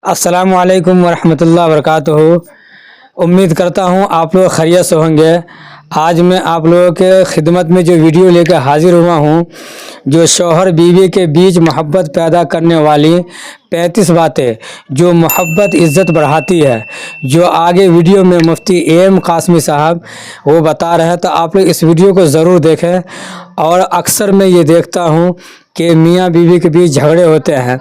अस्सलाम वालेकुम वरहमतुल्लाहि वबरकातुहू। उम्मीद करता हूँ आप लोग खैरियत से होंगे। आज मैं आप लोगों के खिदमत में जो वीडियो लेकर हाजिर हुआ हूँ, जो शौहर बीवी के बीच मोहब्बत पैदा करने वाली 35 बातें जो मोहब्बत इज़्ज़त बढ़ाती है, जो आगे वीडियो में मुफ्ती एम कासमी साहब वो बता रहे हैं। तो आप लोग इस वीडियो को ज़रूर देखें। और अक्सर मैं ये देखता हूँ कि मियाँ बीवी के बीच झगड़े होते हैं,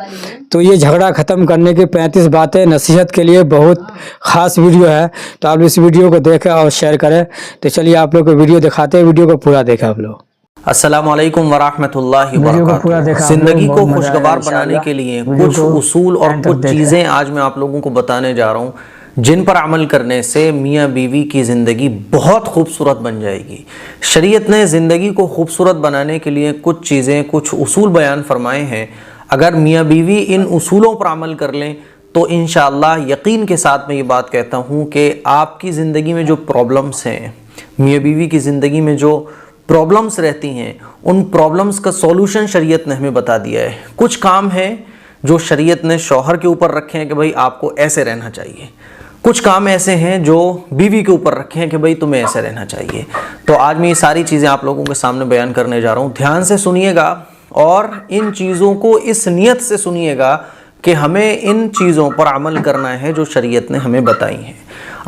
तो ये झगड़ा ख़त्म करने की 35 बातें नसीहत के लिए बहुत ख़ास वीडियो है। तो आप इस वीडियो को देखें और शेयर करें। तो चलिए आप लोग को वीडियो दिखाते हैं, वीडियो को पूरा देखें आप लोग। अस्सलामुअलैकुम वरहमतुल्लाहि वबरकातुहू। जिंदगी को खुशगवार बनाने के लिए कुछ उसूल और कुछ चीज़ें आज मैं आप लोगों को बताने जा रहा हूँ, जिन पर अमल करने से मियाँ बीवी की ज़िंदगी बहुत खूबसूरत बन जाएगी। शरीयत ने ज़िंदगी को खूबसूरत बनाने के लिए कुछ चीज़ें, कुछ उसूल बयान फरमाए हैं। अगर मियाँ बीवी इन उसूलों पर अमल कर लें तो इंशाअल्लाह यकीन के साथ मैं ये बात कहता हूँ कि आपकी ज़िंदगी में जो प्रॉब्लम्स हैं, मियाँ बीवी की ज़िंदगी में जो प्रॉब्लम्स रहती हैं, उन प्रॉब्लम्स का सॉल्यूशन शरीयत ने हमें बता दिया है। कुछ काम हैं जो शरीयत ने शौहर के ऊपर रखे हैं कि भाई आपको ऐसे रहना चाहिए, कुछ काम ऐसे हैं जो बीवी के ऊपर रखे हैं कि भाई तुम्हें ऐसे रहना चाहिए। तो आज मैं ये सारी चीज़ें आप लोगों के सामने बयान करने जा रहा हूँ। ध्यान से सुनिएगा और इन चीज़ों को इस नियत से सुनिएगा कि हमें इन चीज़ों पर अमल करना है जो शरीयत ने हमें बताई हैं।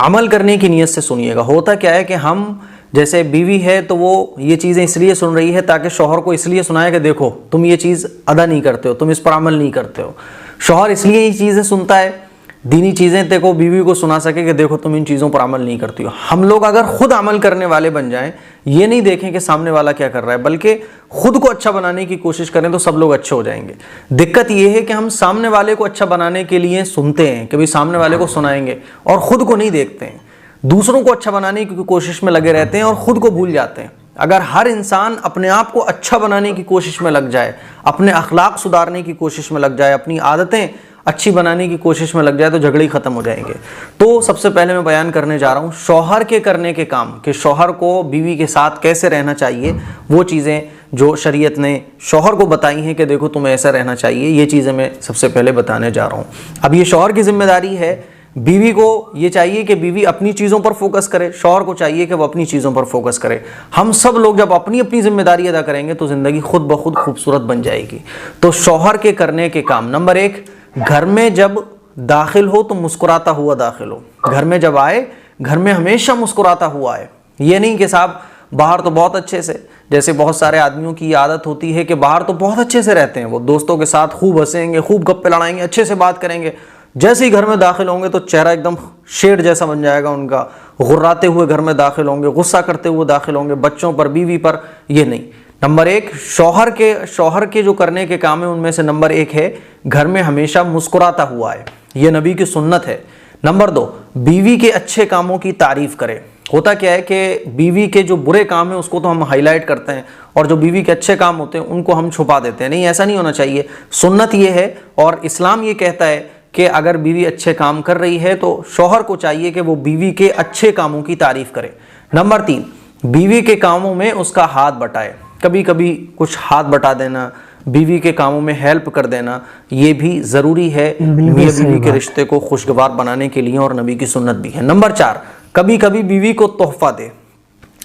अमल करने की नियत से सुनिएगा। होता क्या है कि हम, जैसे बीवी है तो वो ये चीज़ें इसलिए सुन रही है ताकि शौहर को इसलिए सुनाए कि देखो तुम ये चीज़ अदा नहीं करते हो, तुम इस पर अमल नहीं करते हो। शौहर इसलिए ये चीज़ें सुनता है, दीनी चीज़ें देखो बीवी को सुना सके कि देखो तुम इन चीज़ों पर अमल नहीं करती हो। हम लोग अगर खुद अमल करने वाले बन जाएं, ये नहीं देखें कि सामने वाला क्या कर रहा है, बल्कि खुद को अच्छा बनाने की कोशिश करें तो सब लोग अच्छे हो जाएंगे। दिक्कत ये है कि हम सामने वाले को अच्छा बनाने के लिए सुनते हैं कि भाई सामने वाले को सुनाएंगे और खुद को नहीं देखते हैं। दूसरों को अच्छा बनाने की कोशिश में लगे रहते हैं और खुद को भूल जाते हैं। अगर हर इंसान अपने आप को अच्छा बनाने की कोशिश में लग जाए, अपने अखलाक सुधारने की कोशिश में लग जाए, अपनी आदतें अच्छी बनाने की कोशिश में लग जाए तो झगड़े ही खत्म हो जाएंगे। तो सबसे पहले मैं बयान करने जा रहा हूँ शौहर के करने के काम, कि शौहर को बीवी के साथ कैसे रहना चाहिए। वो चीज़ें जो शरीयत ने शौहर को बताई हैं कि देखो तुम्हें ऐसा रहना चाहिए, ये चीज़ें मैं सबसे पहले बताने जा रहा हूँ। अब ये शौहर की जिम्मेदारी है। बीवी को ये चाहिए कि बीवी अपनी चीज़ों पर फोकस करे, शौहर को चाहिए कि वो अपनी चीज़ों पर फोकस करे। हम सब लोग जब अपनी अपनी जिम्मेदारी अदा करेंगे तो ज़िंदगी खुद ब खुद खूबसूरत बन जाएगी। तो शौहर के करने के काम, नंबर 1, घर में जब दाखिल हो तो मुस्कुराता हुआ दाखिल हो। घर में जब आए, घर में हमेशा मुस्कुराता हुआ आए। ये नहीं कि साहब बाहर तो बहुत अच्छे से, जैसे बहुत सारे आदमियों की आदत होती है कि बाहर तो बहुत अच्छे से रहते हैं, वो दोस्तों के साथ खूब हंसेंगे, खूब गप्पे लड़ाएंगे, अच्छे से बात करेंगे, जैसे ही घर में दाखिल होंगे तो चेहरा एकदम शेड जैसा बन जाएगा उनका, गुर्राते हुए घर में दाखिल होंगे, गुस्सा करते हुए दाखिल होंगे बच्चों पर, बीवी पर। ये नहीं। नंबर 1, शौहर के जो करने के काम है उनमें से नंबर 1 है घर में हमेशा मुस्कुराता हुआ है। ये नबी की सुन्नत है। नंबर 2, बीवी के अच्छे कामों की तारीफ करे। होता क्या है कि बीवी के जो बुरे काम है उसको तो हम हाईलाइट करते हैं और जो बीवी के अच्छे काम होते हैं उनको हम छुपा देते हैं। नहीं, ऐसा नहीं होना चाहिए। सुन्नत ये है और इस्लाम ये कहता है कि अगर बीवी अच्छे काम कर रही है तो शौहर को चाहिए कि वो बीवी के अच्छे कामों की तारीफ करे। नंबर 3, बीवी के कामों में उसका हाथ बटाए। कभी कभी कुछ हाथ बटा देना, बीवी के कामों में हेल्प कर देना, ये भी ज़रूरी है मियाँ बीवी के रिश्ते को खुशगवार बनाने के लिए और नबी की सुन्नत भी है। नंबर 4, कभी कभी बीवी को तोहफा दे।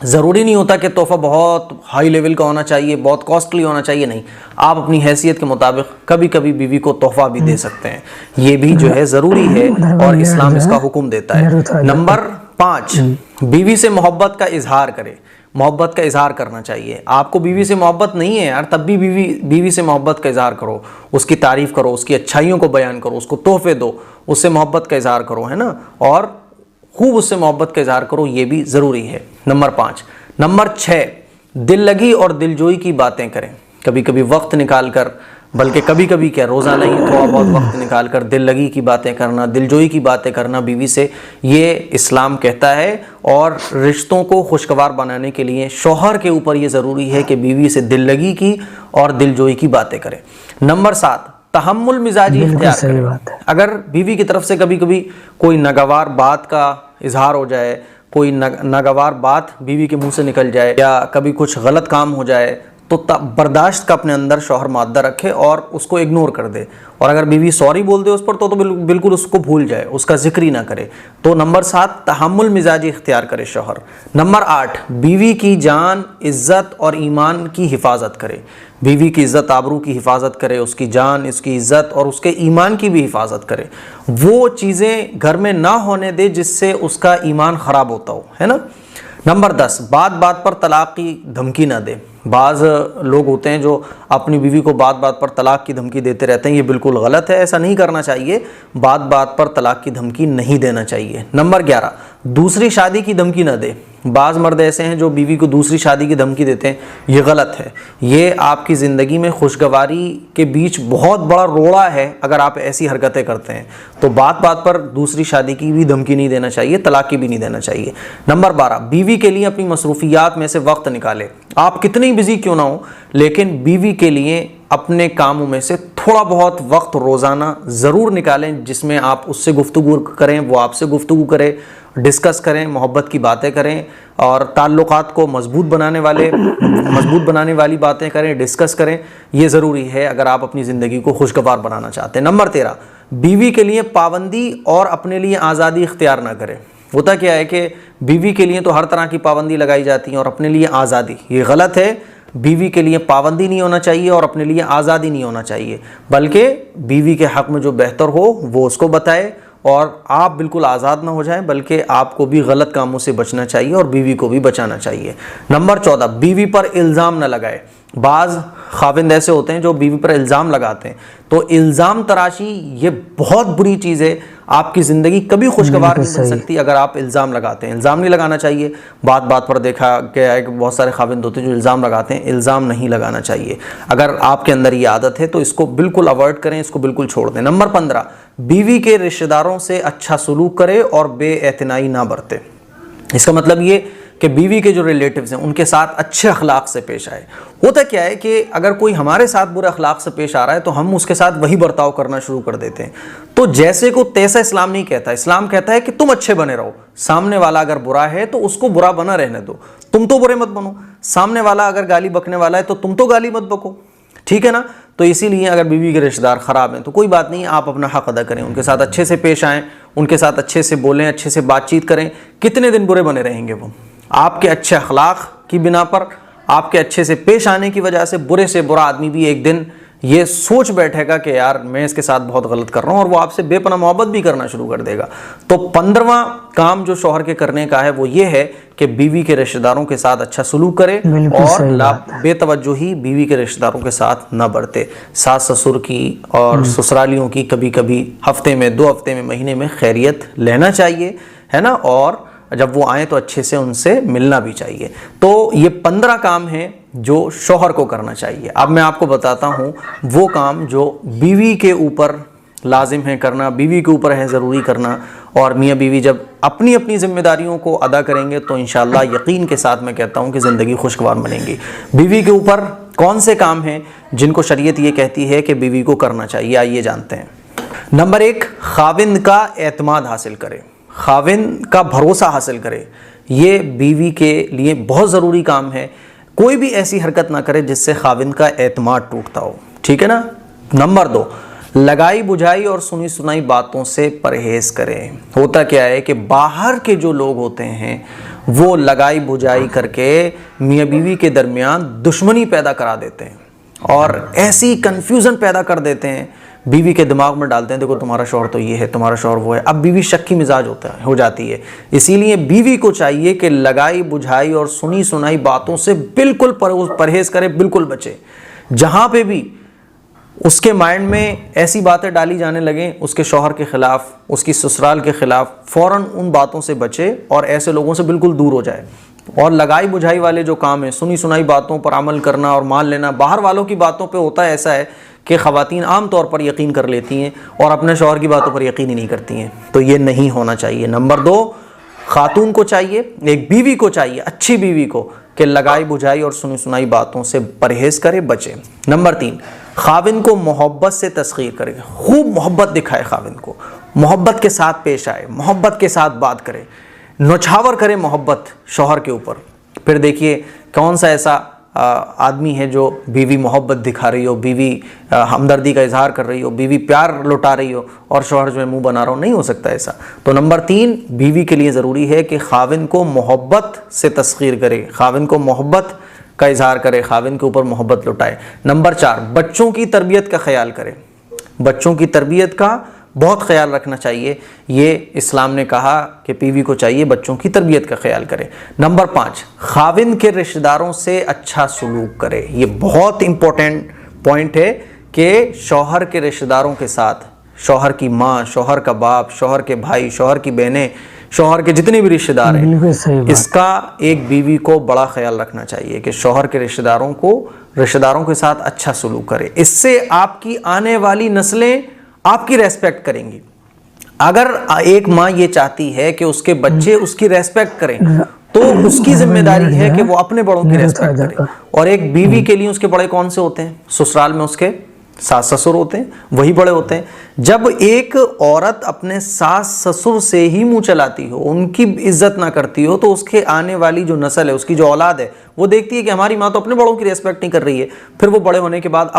ज़रूरी नहीं होता कि तोहफा बहुत हाई लेवल का होना चाहिए, बहुत कॉस्टली होना चाहिए। नहीं, आप अपनी हैसियत के मुताबिक कभी कभी बीवी को तोहफा भी दे सकते हैं। ये भी जो है ज़रूरी है और इस्लाम इसका हुक्म देता है। नंबर 5, बीवी से मोहब्बत का इजहार करे। मोहब्बत का इजहार करना चाहिए। आपको बीवी से मोहब्बत नहीं है यार, तब भी बीवी से मोहब्बत का इजहार करो, उसकी तारीफ़ करो, उसकी अच्छाइयों को बयान करो, उसको तोहफे दो, उससे मोहब्बत का इजहार करो, है ना, और खूब उससे मोहब्बत का इजहार करो, ये भी ज़रूरी है। नंबर 5। नंबर 6, दिल लगी और दिलजोई की बातें करें। कभी कभी वक्त निकाल कर, बल्कि कभी कभी क्या रोज़ा नहीं, थोड़ा बहुत वक्त निकाल कर दिल लगी की बातें करना, दिलजोई की बातें करना बीवी से, ये इस्लाम कहता है। और रिश्तों को खुशगवार बनाने के लिए शौहर के ऊपर ये ज़रूरी है कि बीवी से दिल लगी की और दिलजोई की बातें करें। नंबर 7, तहम्मुल मिजाजी इख्तियार करें। अगर बीवी की तरफ से कभी कभी कोई नागवार बात का इजहार हो जाए, कोई नागवार बात बीवी के मुंह से निकल जाए या कभी कुछ गलत काम हो जाए تو برداشت کا اپنے اندر شوہر مادہ رکھے اور اس کو اگنور کر دے، اور اگر بیوی سوری بول دے اس پر تو بالکل اس کو بھول جائے، اس کا ذکر ہی نہ کرے۔ تو نمبر 7 تحمل مزاجی اختیار کرے شوہر۔ نمبر 8 بیوی کی جان، عزت اور ایمان کی حفاظت کرے، بیوی کی عزت آبرو کی حفاظت کرے، اس کی جان، اس کی عزت اور اس کے ایمان کی بھی حفاظت کرے، وہ چیزیں گھر میں نہ ہونے دے جس سے اس کا ایمان خراب ہوتا ہو، ہے نا۔ نمبر 10 بات بات پر طلاق کی دھمکی نہ دے۔ بعض لوگ ہوتے ہیں جو اپنی بیوی کو بات بات پر طلاق کی دھمکی دیتے رہتے ہیں، یہ بالکل غلط ہے، ایسا نہیں کرنا چاہیے، بات بات پر طلاق کی دھمکی نہیں دینا چاہیے۔ نمبر 11 دوسری شادی کی دھمکی نہ دے۔ بعض مرد ایسے ہیں جو بیوی کو دوسری شادی کی دھمکی دیتے ہیں، یہ غلط ہے، یہ آپ کی زندگی میں خوشگواری کے بیچ بہت بڑا روڑا ہے۔ اگر آپ ایسی حرکتیں کرتے ہیں تو بات بات پر دوسری شادی کی بھی دھمکی نہیں دینا چاہیے، طلاق کی بھی نہیں دینا چاہیے۔ نمبر 12 بیوی کے لیے اپنی مصروفیات میں سے وقت نکالے۔ آپ کتنی بزی کیوں نہ ہو، لیکن بیوی کے لیے اپنے کاموں میں سے تھوڑا بہت وقت روزانہ ضرور نکالیں، جس میں آپ اس سے گفتگو کریں، وہ آپ سے گفتگو کرے، ڈسکس کریں، محبت کی باتیں کریں، اور تعلقات کو مضبوط بنانے والی باتیں کریں، ڈسکس کریں۔ یہ ضروری ہے اگر آپ اپنی زندگی کو خوشگوار بنانا چاہتے ہیں۔ نمبر 13 بیوی کے لیے پابندی اور اپنے لیے آزادی اختیار نہ کرے۔ ہوتا کیا ہے کہ بیوی کے لیے تو ہر طرح کی پابندی لگائی جاتی ہے اور اپنے لیے آزادی، یہ غلط ہے۔ بیوی کے لیے پابندی نہیں ہونا چاہیے اور اپنے لیے آزادی نہیں ہونا چاہیے، بلکہ بیوی کے حق میں جو بہتر ہو وہ اس کو بتائے، اور آپ بالکل آزاد نہ ہو جائیں، بلکہ آپ کو بھی غلط کاموں سے بچنا چاہیے اور بیوی کو بھی بچانا چاہیے۔ نمبر 14 بیوی پر الزام نہ لگائے۔ بعض خاوند ایسے ہوتے ہیں جو بیوی پر الزام لگاتے ہیں، تو الزام تراشی یہ بہت بری چیز ہے، آپ کی زندگی کبھی خوشگوار نہیں بن سکتی اگر آپ الزام لگاتے ہیں۔ الزام نہیں لگانا چاہیے، بات بات پر دیکھا گیا ہے کہ بہت سارے خاوند ہوتے ہیں جو الزام لگاتے ہیں، الزام نہیں لگانا چاہیے۔ اگر آپ کے اندر یہ عادت ہے تو اس کو بالکل اوائڈ کریں، اس کو بالکل چھوڑ دیں۔ نمبر 15 بیوی کے رشتہ داروں سے اچھا سلوک کرے اور بے اعتنائی نہ برتے۔ اس کا مطلب یہ کہ بیوی کے جو ریلیٹیوز ہیں ان کے ساتھ اچھے اخلاق سے پیش آئے۔ ہوتا کیا ہے کہ اگر کوئی ہمارے ساتھ برے اخلاق سے پیش آ رہا ہے تو ہم اس کے ساتھ وہی برتاؤ کرنا شروع کر دیتے ہیں۔ تو جیسے کو تیسا اسلام نہیں کہتا، اسلام کہتا ہے کہ تم اچھے بنے رہو، سامنے والا اگر برا ہے تو اس کو برا بنا رہنے دو، تم تو برے مت بنو۔ سامنے والا اگر گالی بکنے والا ہے تو تم تو گالی مت بکو، ٹھیک ہے نا۔ تو اسی لیے اگر بیوی کے رشتہ دار خراب ہیں تو کوئی بات نہیں، آپ اپنا حق ادا کریں، ان کے ساتھ اچھے سے پیش آئیں، ان کے ساتھ اچھے سے بولیں، اچھے سے بات چیت کریں۔ کتنے دن برے بنے رہیں گے وہ؟ آپ کے اچھے اخلاق کی بنا پر، آپ کے اچھے سے پیش آنے کی وجہ سے برے سے برا آدمی بھی ایک دن یہ سوچ بیٹھے گا کہ یار میں اس کے ساتھ بہت غلط کر رہا ہوں، اور وہ آپ سے بے پناہ محبت بھی کرنا شروع کر دے گا۔ تو 15واں کام جو شوہر کے کرنے کا ہے وہ یہ ہے کہ بیوی کے رشتہ داروں کے ساتھ اچھا سلوک کرے اور بے توجہی بیوی کے رشتہ داروں کے ساتھ نہ برتے۔ ساس سسر کی اور سسرالیوں کی کبھی کبھی ہفتے میں، 2 ہفتے میں، مہینے میں خیریت لینا چاہیے، ہے نا، اور جب وہ آئیں تو اچھے سے ان سے ملنا بھی چاہیے۔ تو یہ 15 کام ہیں جو شوہر کو کرنا چاہیے۔ اب میں آپ کو بتاتا ہوں وہ کام جو بیوی کے اوپر لازم ہے کرنا، بیوی کے اوپر ہے ضروری کرنا، اور میاں بیوی جب اپنی اپنی ذمہ داریوں کو ادا کریں گے تو انشاءاللہ یقین کے ساتھ میں کہتا ہوں کہ زندگی خوشگوار بنے گی۔ بیوی کے اوپر کون سے کام ہیں جن کو شریعت یہ کہتی ہے کہ بیوی کو کرنا چاہیے، آئیے جانتے ہیں۔ نمبر 1 خاوند کا اعتماد حاصل کرے، خاوند کا بھروسہ حاصل کرے، یہ بیوی کے لیے بہت ضروری کام ہے۔ کوئی بھی ایسی حرکت نہ کرے جس سے خاوند کا اعتماد ٹوٹتا ہو، ٹھیک ہے نا۔ نمبر 2 لگائی بجھائی اور سنی سنائی باتوں سے پرہیز کریں۔ ہوتا کیا ہے کہ باہر کے جو لوگ ہوتے ہیں وہ لگائی بجھائی کر کے میاں بیوی کے درمیان دشمنی پیدا کرا دیتے ہیں اور ایسی کنفیوژن پیدا کر دیتے ہیں، بیوی کے دماغ میں ڈالتے ہیں دیکھو تمہارا شوہر تو یہ ہے، تمہارا شوہر وہ ہے۔ اب بیوی شکی مزاج ہو جاتی ہے۔ اسی لیے بیوی کو چاہیے کہ لگائی بجھائی اور سنی سنائی باتوں سے بالکل پرہیز کرے، بالکل بچے۔ جہاں پہ بھی اس کے مائنڈ میں ایسی باتیں ڈالی جانے لگیں اس کے شوہر کے خلاف، اس کی سسرال کے خلاف، فوراً ان باتوں سے بچے اور ایسے لوگوں سے بالکل دور ہو جائے۔ اور لگائی بجھائی والے جو کام ہیں، سنی سنائی باتوں پر عمل کرنا اور مان لینا، باہر والوں کی باتوں پہ ہوتا ہے ایسا ہے کہ خواتین عام طور پر یقین کر لیتی ہیں اور اپنے شوہر کی باتوں پر یقین ہی نہیں کرتی ہیں، تو یہ نہیں ہونا چاہیے۔ نمبر 2 خاتون کو چاہیے، ایک بیوی کو چاہیے، اچھی بیوی کو، کہ لگائی بجھائی اور سنی سنائی باتوں سے پرہیز کرے، بچے۔ نمبر 3 خاوند کو محبت سے تسخیر کرے، خوب محبت دکھائے، خاوند کو محبت کے ساتھ پیش آئے، محبت کے ساتھ بات کرے، نچھاور کرے محبت شوہر کے اوپر۔ پھر دیکھیے کون سا ایسا आदमी है जो बीवी मोहब्बत दिखा रही हो, बीवी हमदर्दी का इजहार कर रही हो, बीवी प्यार लुटा रही हो और शौहर जो है मुंह बना रहा हो, नहीं हो सकता ऐसा। तो नंबर 3, बीवी के लिए ज़रूरी है कि खाविन को मोहब्बत से तस्खीर करे, खाविन को मोहब्बत का इजहार करे, खाविन के ऊपर मोहब्बत लुटाए। नंबर 4, बच्चों की तरबियत का ख्याल करे, बच्चों की तरबियत का बहुत ख्याल रखना चाहिए। ये इस्लाम ने कहा कि बीवी को चाहिए बच्चों की तरबियत का ख्याल करे। नंबर 5, खाविन के रिश्तेदारों से अच्छा सलूक करे। ये बहुत इंपॉर्टेंट पॉइंट है कि शौहर के रिश्तेदारों के साथ, शौहर की माँ, शौहर का बाप, शौहर के भाई, शौहर की बहनें, शौहर के जितने भी रिश्तेदार हैं, इसका एक बीवी को बड़ा ख्याल रखना चाहिए कि शौहर के रिश्तेदारों के साथ अच्छा सलूक करे। इससे आपकी आने वाली नस्लें आपकी रेस्पेक्ट करेंगी। अगर एक माँ ये चाहती है कि उसके बच्चे उसकी रेस्पेक्ट करें, तो उसकी जिम्मेदारी है कि वो अपने बड़ों की रेस्पेक्ट करे। और एक बीवी के लिए उसके बड़े कौन से होते हैं? ससुराल में उसके सास ससुर होते हैं, वही बड़े होते हैं। जब एक औरत अपने सास ससुर से ही मुंह चलाती हो, उनकी इज्जत ना करती हो, तो उसके आने वाली जो नस्ल है, उसकी जो औलाद है, वो देखती है कि हमारी माँ तो अपने बड़ों की रेस्पेक्ट नहीं कर रही है, फिर वो बड़े होने के बाद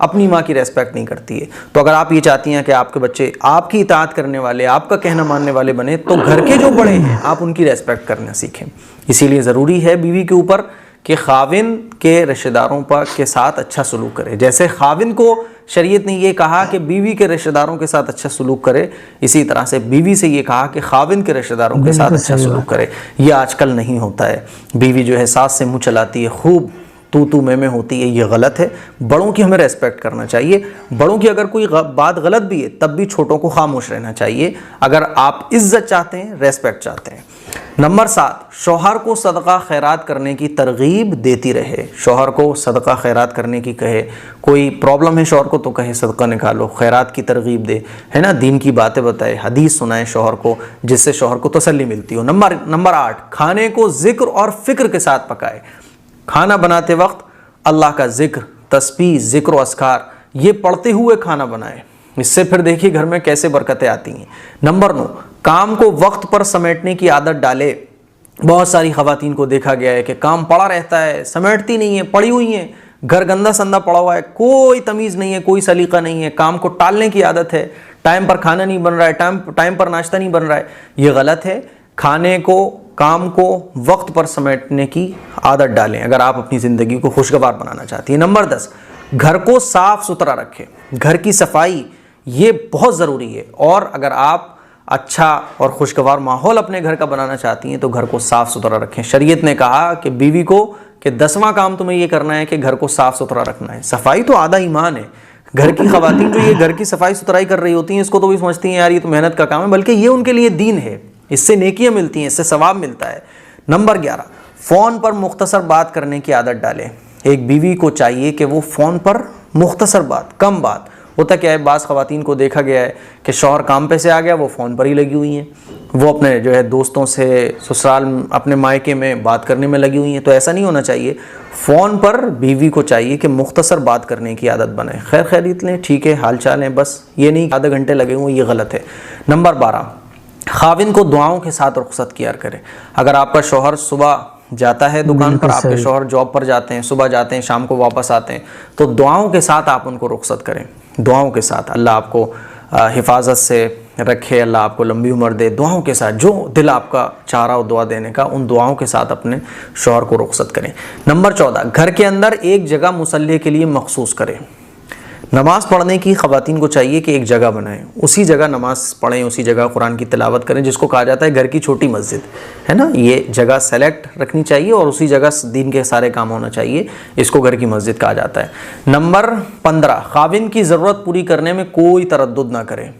अपनी माँ की रेस्पेक्ट नहीं करती है। तो अगर आप ये चाहती हैं कि आपके बच्चे आपकी इताअत करने वाले, आपका कहना मानने वाले बने, तो घर के जो बड़े हैं आप उनकी रेस्पेक्ट करना सीखें। इसीलिए ज़रूरी है बीवी के ऊपर कि खाविन के रिश्तेदारों पर के साथ अच्छा सलूक करे। जैसे खाविन को शरीयत ने ये कहा कि बीवी के रिश्तेदारों के साथ अच्छा सलूक करे, इसी तरह से बीवी से ये कहा कि खाविन के रिश्तेदारों के साथ अच्छा सलूक करे। ये आजकल नहीं होता है। बीवी जो है सास से मुँह चलाती है, खूब तू में होती है, ये गलत है। बड़ों की हमें रेस्पेक्ट करना चाहिए। बड़ों की अगर कोई बात गलत भी है, तब भी छोटों को खामोश रहना चाहिए, अगर आप इज्जत चाहते हैं, रेस्पेक्ट चाहते हैं। नंबर 7, शौहर को सदका खैरात करने की तरगीब देती रहे। शौहर को सदका खैरात करने की कहे, कोई प्रॉब्लम है शौहर को तो कहे सदका निकालो, खैरात की तरगीब दे, है ना, दीन की बातें बताए, हदीस सुनाए शौहर को, जिससे शौहर को तसल्ली मिलती हो। नंबर 8, खाने को जिक्र और फिक्र के साथ पकाए। खाना बनाते वक्त अल्लाह का जिक्र, तस्बीह, जिक्र और अस्कार ये पढ़ते हुए खाना बनाए। इससे फिर देखिए घर में कैसे बरकतें आती हैं। नंबर 9, काम को वक्त पर समेटने की आदत डाले। बहुत सारी ख़वातीन को देखा गया है कि काम पड़ा रहता है, समेटती नहीं है, पड़ी हुई हैं, घर गंदा संदा पड़ा हुआ है, कोई तमीज़ नहीं है, कोई सलीका नहीं है, काम को टालने की आदत है, टाइम पर खाना नहीं बन रहा है, टाइम पर नाश्ता नहीं बन रहा है, ये गलत है। काम को वक्त पर समेटने की आदत डालें अगर आप अपनी ज़िंदगी को खुशगवार बनाना चाहती हैं। नंबर 10, घर को साफ़ सुथरा रखें। घर की सफाई ये बहुत ज़रूरी है, और अगर आप अच्छा और खुशगवार माहौल अपने घर का बनाना चाहती हैं तो घर को साफ़ सुथरा रखें। शरीयत ने कहा कि बीवी को कि 10वां काम तुम्हें ये करना है कि घर को साफ़ सुथरा रखना है। सफाई तो आधा ईमान है। घर की ख़वातीन जो ये घर की सफाई सुथराई कर रही होती हैं, इसको तो भी समझती हैं यार ये तो मेहनत का काम है, बल्कि ये उनके लिए दीन है, इससे नेकियां मिलती हैं, इससे सवाब मिलता है। नंबर 11, फ़ोन पर मुख्तसर बात करने की आदत डालें। एक बीवी को चाहिए कि वो फ़ोन पर मुख्तसर बात, कम बात। होता क्या है, बाज़ ख़वातीन को देखा गया है कि शौहर काम पे से आ गया, वो फ़ोन पर ही लगी हुई हैं, वो अपने जो है दोस्तों से ससुराल अपने मायके में बात करने में लगी हुई हैं। तो ऐसा नहीं होना चाहिए। फ़ोन पर बीवी को चाहिए कि मुख्तसर बात करने की आदत बने। खैर खैरियत लें, ठीक है, हाल चाल है, बस ये नहीं आधे घंटे लगे हुए, ये गलत है। नंबर 12, खाविन को दुआओं के साथ रुखसत किया करें। अगर आपका शौहर सुबह जाता है दुकान पर, आपके शौहर जॉब पर जाते हैं, सुबह जाते हैं, शाम को वापस आते हैं, तो दुआओं के साथ आप उनको रुखसत करें। दुआओं के साथ अल्लाह आपको हिफाजत से रखे, अल्लाह आपको लंबी उम्र दे, दुआओं के साथ जो दिल आपका चाह रहा हो दुआ देने का, उन दुआओं के साथ अपने शौहर को रुखसत करें। नंबर 14, घर के अंदर एक जगह मुसल्ले के लिए मखसूस करें। नमाज़ पढ़ने की ख़वातीन को चाहिए कि एक जगह बनाएं, उसी जगह नमाज़ पढ़ें, उसी जगह कुरान की तिलावत करें, जिसको कहा जाता है घर की छोटी मस्जिद, है ना। ये जगह सेलेक्ट रखनी चाहिए और उसी जगह दीन के सारे काम होना चाहिए, इसको घर की मस्जिद कहा जाता है। नंबर 15, खाविन की ज़रूरत पूरी करने में कोई तरद्दुद ना करें।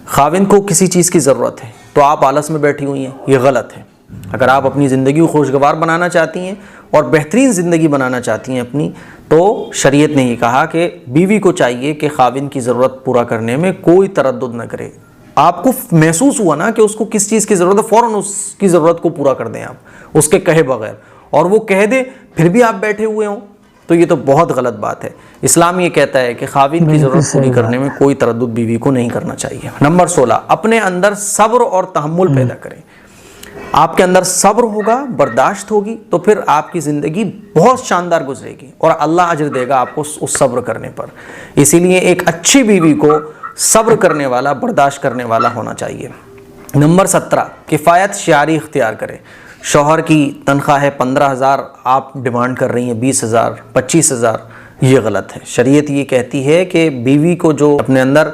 खाविन को किसी चीज़ की ज़रूरत है तो आप आलस में बैठी हुई हैं, ये गलत है। अगर आप अपनी ज़िंदगी को खुशगवार बनाना चाहती हैं और बेहतरीन ज़िंदगी बनाना चाहती हैं अपनी, तो शरीयत ने ये कहा कि बीवी को चाहिए कि खाविन की ज़रूरत पूरा करने में कोई तरद्दुद न करे। आपको महसूस हुआ ना कि उसको किस चीज़ की ज़रूरत है, फ़ौरन उसकी ज़रूरत को पूरा कर दें आप, उसके कहे बगैर, और वो कह दे फिर भी आप बैठे हुए हों, तो ये तो बहुत गलत बात है। इस्लाम ये कहता है कि खाविन की ज़रूरत पूरी करने में कोई तरद्दुद बीवी को नहीं करना चाहिए। नंबर 16, अपने अंदर सब्र और तहम्मुल पैदा करें। آپ کے اندر صبر ہوگا، برداشت ہوگی، تو پھر آپ کی زندگی بہت شاندار گزرے گی اور اللہ اجر دے گا آپ کو اس صبر کرنے پر۔ اسی لیے ایک اچھی بیوی کو صبر کرنے والا، برداشت کرنے والا ہونا چاہیے۔ نمبر 17، کفایت شعاری اختیار کرے۔ شوہر کی تنخواہ ہے 15,000، آپ ڈیمانڈ کر رہی ہیں 20,000، 25,000، یہ غلط ہے۔ شریعت یہ کہتی ہے کہ بیوی کو جو اپنے اندر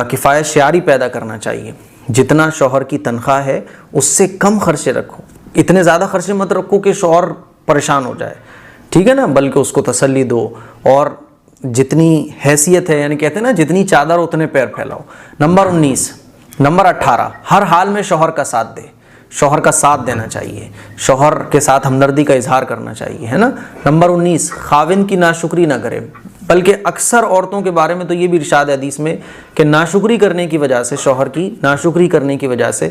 کفایت شعاری پیدا کرنا چاہیے، جتنا شوہر کی تنخواہ ہے اس سے کم خرچے رکھو، اتنے زیادہ خرچے مت رکھو کہ شوہر پریشان ہو جائے، ٹھیک ہے نا، بلکہ اس کو تسلی دو، اور جتنی حیثیت ہے، یعنی کہتے ہیں نا جتنی چادر اتنے پیر پھیلاؤ۔ نمبر 18، ہر حال میں شوہر کا ساتھ دے، شوہر کا ساتھ دینا چاہیے، شوہر کے ساتھ ہمدردی کا اظہار کرنا چاہیے، ہے نا۔ نمبر 19، خاوند کی ناشکری نہ کرے، بلکہ اکثر عورتوں کے بارے میں تو یہ بھی ارشاد ہے حدیث میں کہ ناشکری کرنے کی وجہ سے، شوہر کی ناشکری کرنے کی وجہ سے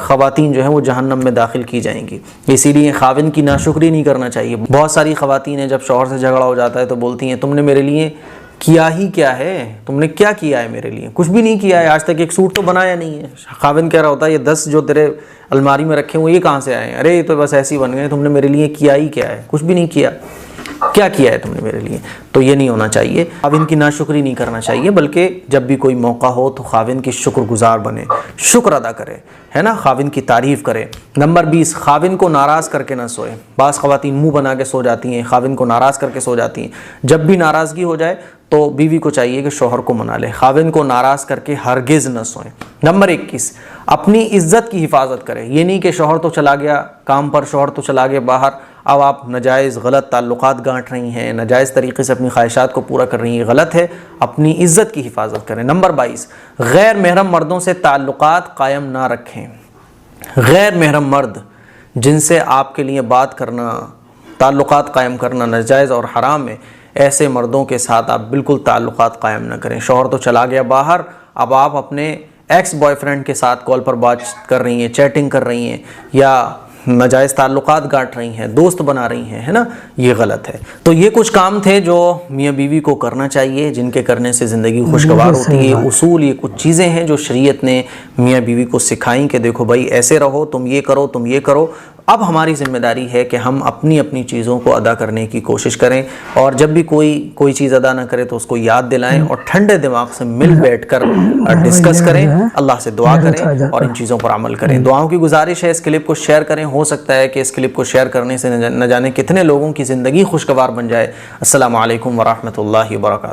خواتین جو ہیں وہ جہنم میں داخل کی جائیں گی، اسی لیے خاوند کی ناشکری نہیں کرنا چاہیے۔ بہت ساری خواتین ہیں جب شوہر سے جھگڑا ہو جاتا ہے تو بولتی ہیں تم نے میرے لیے کیا ہی کیا ہے، تم نے کیا کیا ہے میرے لیے، کچھ بھی نہیں کیا ہے، آج تک ایک سوٹ تو بنایا نہیں ہے۔ خاوند کہہ رہا ہوتا ہے یہ 10 جو تیرے الماری میں رکھے ہوئے یہ کہاں سے آئے ہیں، ارے یہ تو بس ایسے ہی بن گئے، تم نے میرے لیے کیا ہی کیا ہے، کچھ بھی نہیں کیا، کیا کیا ہے تم نے میرے لیے۔ تو یہ نہیں ہونا چاہیے، خاوند کی ناشکری نہیں کرنا چاہیے، بلکہ جب بھی کوئی موقع ہو تو خاوند کی شکر گزار بنے، شکر ادا کرے، ہے نا، خاوند کی تعریف کرے۔ نمبر 20، خاوند کو ناراض کر کے نہ سوئے۔ بعض خواتین منہ بنا کے سو جاتی ہیں، خاوند کو ناراض کر کے سو جاتی ہیں۔ جب بھی ناراضگی ہو جائے تو بیوی کو چاہیے کہ شوہر کو منا لے، خاوند کو ناراض کر کے ہرگز نہ سوئیں۔ نمبر 21، اپنی عزت کی حفاظت کرے۔ یہ نہیں کہ شوہر تو چلا گیا کام پر، شوہر تو چلا گیا باہر، اب آپ ناجائز غلط تعلقات گانٹ رہی ہیں، ناجائز طریقے سے اپنی خواہشات کو پورا کر رہی ہیں، غلط ہے، اپنی عزت کی حفاظت کریں۔ نمبر 22، غیر محرم مردوں سے تعلقات قائم نہ رکھیں۔ غیر محرم مرد جن سے آپ کے لیے بات کرنا، تعلقات قائم کرنا ناجائز اور حرام ہے، ایسے مردوں کے ساتھ آپ بالکل تعلقات قائم نہ کریں۔ شوہر تو چلا گیا باہر، اب آپ اپنے ایکس بوائے فرینڈ کے ساتھ کال پر بات کر رہی ہیں، چیٹنگ کر رہی ہیں، یا ناجائز تعلقات گانٹ رہی ہیں، دوست بنا رہی ہیں، ہے نا، یہ غلط ہے۔ تو یہ کچھ کام تھے جو میاں بیوی کو کرنا چاہیے، جن کے کرنے سے زندگی خوشگوار ہوتی ہے۔ اصول، یہ کچھ چیزیں ہیں جو شریعت نے میاں بیوی کو سکھائیں کہ دیکھو بھائی ایسے رہو، تم یہ کرو، تم یہ کرو۔ اب ہماری ذمہ داری ہے کہ ہم اپنی اپنی چیزوں کو ادا کرنے کی کوشش کریں، اور جب بھی کوئی چیز ادا نہ کرے تو اس کو یاد دلائیں اور ٹھنڈے دماغ سے مل بیٹھ کر ڈسکس کریں، اللہ سے دعا کریں اور ان چیزوں پر عمل کریں۔ دعاؤں کی گزارش ہے اس کلپ کو شیئر کریں، ہو سکتا ہے کہ اس کلپ کو شیئر کرنے سے نہ جانے کتنے لوگوں کی زندگی خوشگوار بن جائے۔ السلام علیکم ورحمۃ اللہ وبرکاتہ۔